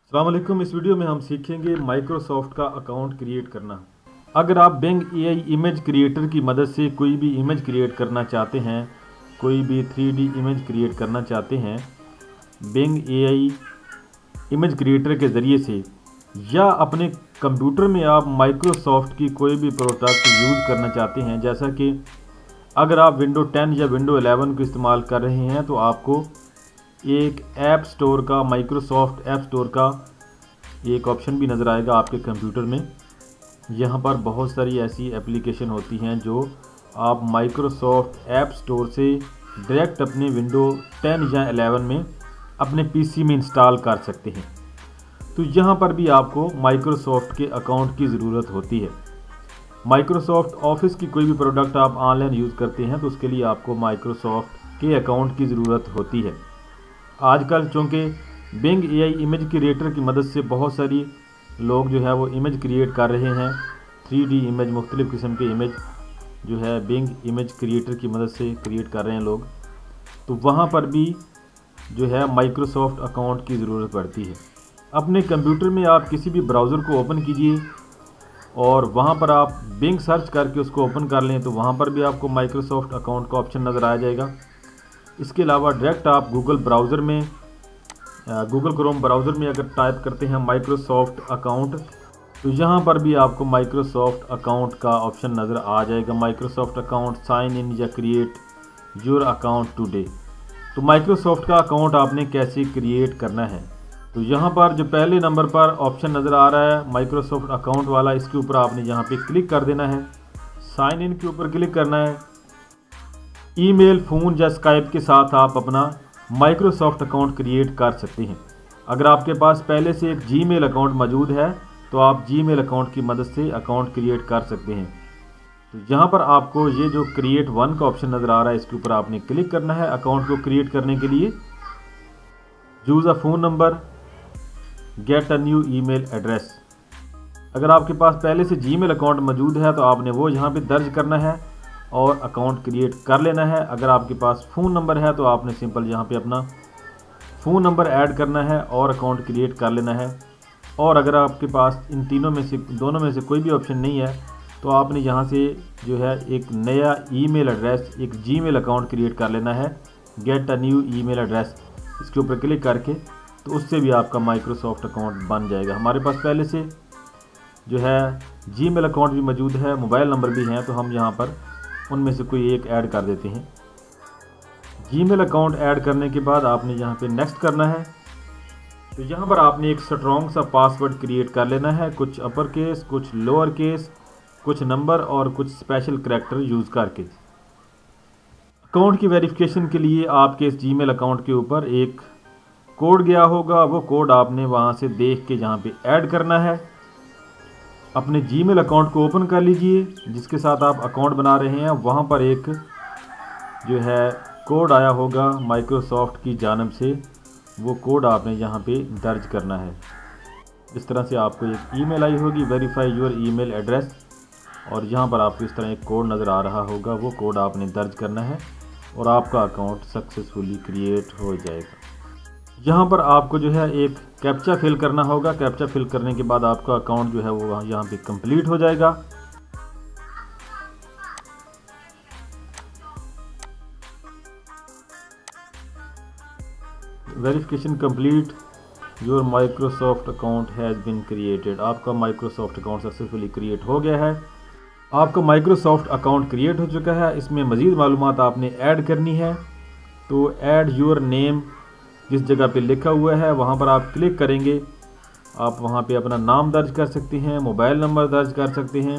अस्सलाम वालेकुम। इस वीडियो में हम सीखेंगे माइक्रोसॉफ्ट का अकाउंट क्रिएट करना। अगर आप बिंग एआई इमेज क्रिएटर की मदद से कोई भी इमेज क्रिएट करना चाहते हैं, कोई भी 3D इमेज क्रिएट करना चाहते हैं बिंग एआई इमेज क्रिएटर के ज़रिए से, या अपने कंप्यूटर में आप माइक्रोसॉफ्ट की कोई भी प्रोडक्ट यूज़ करना चाहते हैं, जैसा कि अगर आप विंडो 10 या विंडो 11 को इस्तेमाल कर रहे हैं तो आपको एक ऐप स्टोर का, माइक्रोसॉफ्ट ऐप स्टोर का एक ऑप्शन भी नज़र आएगा आपके कंप्यूटर में। यहाँ पर बहुत सारी ऐसी एप्लीकेशन होती हैं जो आप माइक्रोसॉफ्ट ऐप स्टोर से डायरेक्ट अपने विंडो 10 या 11 में अपने पीसी में इंस्टॉल कर सकते हैं। तो यहाँ पर भी आपको माइक्रोसॉफ्ट के अकाउंट की ज़रूरत होती है। माइक्रोसॉफ्ट ऑफिस की कोई भी प्रोडक्ट आप ऑनलाइन यूज़ करते हैं तो उसके लिए आपको माइक्रोसॉफ्ट के अकाउंट की ज़रूरत होती है। आजकल चूँकि बिंग एआई इमेज क्रिएटर की मदद से बहुत सारी लोग जो है वो इमेज क्रिएट कर रहे हैं, 3D इमेज, मुख्तलिफ़ किस्म के इमेज जो है बिंग इमेज क्रिएटर की मदद से क्रिएट कर रहे हैं लोग, तो वहाँ पर भी जो है माइक्रोसॉफ्ट अकाउंट की ज़रूरत पड़ती है। अपने कंप्यूटर में आप किसी भी ब्राउज़र को ओपन कीजिए और वहाँ पर आप बिंग सर्च करके उसको ओपन कर लें तो वहाँ पर भी आपको माइक्रोसॉफ्ट अकाउंट का ऑप्शन नज़र आ जाएगा। इसके अलावा डायरेक्ट आप गूगल ब्राउज़र में, गूगल क्रोम ब्राउज़र में अगर टाइप करते हैं माइक्रोसॉफ्ट अकाउंट, तो यहाँ पर भी आपको माइक्रोसॉफ्ट अकाउंट का ऑप्शन नज़र आ जाएगा। माइक्रोसॉफ्ट अकाउंट साइन इन या क्रिएट योर अकाउंट टुडे। तो माइक्रोसॉफ्ट का अकाउंट आपने कैसे क्रिएट करना है, तो यहाँ पर जो पहले नंबर पर ऑप्शन नज़र आ रहा है माइक्रोसॉफ्ट अकाउंट वाला, इसके ऊपर आपने यहाँ पे क्लिक कर देना है। साइन इन के ऊपर क्लिक करना है। ईमेल, फ़ोन या स्काइप के साथ आप अपना माइक्रोसॉफ्ट अकाउंट क्रिएट कर सकते हैं। अगर आपके पास पहले से एक जीमेल अकाउंट मौजूद है तो आप जीमेल अकाउंट की मदद से अकाउंट क्रिएट कर सकते हैं। तो यहाँ पर आपको ये जो क्रिएट वन का ऑप्शन नज़र आ रहा है, इसके ऊपर आपने क्लिक करना है अकाउंट को क्रिएट करने के लिए। Choose a phone number, get a new email address. अगर आपके पास पहले से जीमेल अकाउंट मौजूद है तो आपने वो यहाँ पे दर्ज करना है और अकाउंट क्रिएट कर लेना है। अगर आपके पास फ़ोन नंबर है तो आपने सिंपल यहाँ पे अपना फ़ोन नंबर ऐड करना है और अकाउंट क्रिएट कर लेना है। और अगर आपके पास इन तीनों में से, दोनों में से कोई भी ऑप्शन नहीं है तो आपने यहाँ से जो है एक नया ईमेल एड्रेस, एक जीमेल अकाउंट क्रिएट कर लेना है। Get a new email address, इसके ऊपर क्लिक करके तो उससे भी आपका माइक्रोसॉफ्ट अकाउंट बन जाएगा। हमारे पास पहले से जो है जीमेल अकाउंट भी मौजूद है, मोबाइल नंबर भी हैं, तो हम यहाँ पर उनमें से कोई एक ऐड कर देते हैं। जीमेल अकाउंट ऐड करने के बाद आपने यहाँ पे नेक्स्ट करना है। तो यहाँ पर आपने एक स्ट्रॉन्ग सा पासवर्ड क्रिएट कर लेना है, कुछ अपर केस, कुछ लोअर केस, कुछ नंबर और कुछ स्पेशल करैक्टर यूज़ करके। अकाउंट की वेरिफिकेशन के लिए आपके इस जीमेल अकाउंट के ऊपर एक कोड गया होगा, वो कोड आपने वहाँ से देख के यहाँ पे ऐड करना है। अपने जीमेल अकाउंट को ओपन कर लीजिए जिसके साथ आप अकाउंट बना रहे हैं। वहाँ पर एक जो है कोड आया होगा माइक्रोसॉफ्ट की जानिब से, वो कोड आपने यहाँ पे दर्ज करना है। इस तरह से आपको एक ईमेल आई होगी, वेरीफाई योर ईमेल एड्रेस, और यहाँ पर आपको इस तरह एक कोड नज़र आ रहा होगा, वो कोड आपने दर्ज करना है और आपका अकाउंट सक्सेसफुली क्रिएट हो जाएगा। यहाँ पर आपको जो है एक कैप्चा फिल करना होगा। कैप्चा फिल करने के बाद आपका अकाउंट जो है वो यहाँ पे कंप्लीट हो जाएगा। Verification complete, your Microsoft account has been created. आपका माइक्रोसॉफ्ट अकाउंट सक्सेसफुली क्रिएट हो गया है। आपका माइक्रोसॉफ्ट अकाउंट क्रिएट हो चुका है। इसमें मज़ीद मालूमात आपने ऐड करनी है, तो ऐड योर नेम जिस जगह पे लिखा हुआ है वहाँ पर आप क्लिक करेंगे। आप वहाँ पे अपना नाम दर्ज कर सकते हैं, मोबाइल नंबर दर्ज कर सकते हैं।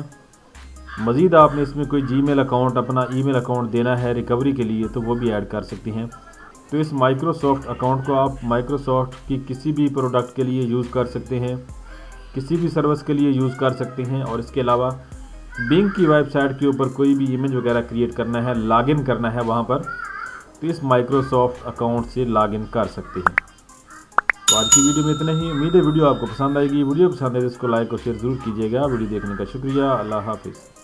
मज़ीद आपने इसमें कोई जीमेल अकाउंट, अपना ईमेल अकाउंट देना है रिकवरी के लिए तो वो भी ऐड कर सकते हैं। तो इस माइक्रोसॉफ्ट अकाउंट को आप माइक्रोसॉफ्ट की किसी भी प्रोडक्ट के लिए यूज़ कर सकते हैं, किसी भी सर्विस के लिए यूज़ कर सकते हैं। और इसके अलावा बिंग की वेबसाइट के ऊपर कोई भी इमेज वगैरह क्रिएट करना है, लॉगिन करना है वहाँ पर, तो इस माइक्रोसॉफ्ट अकाउंट से लॉगिन कर सकते हैं। तो आज की वीडियो में इतना ही। उम्मीद है वीडियो आपको पसंद आएगी। वीडियो पसंद आए तो इसको लाइक और शेयर ज़रूर कीजिएगा। वीडियो देखने का शुक्रिया। अल्लाह हाफिज़।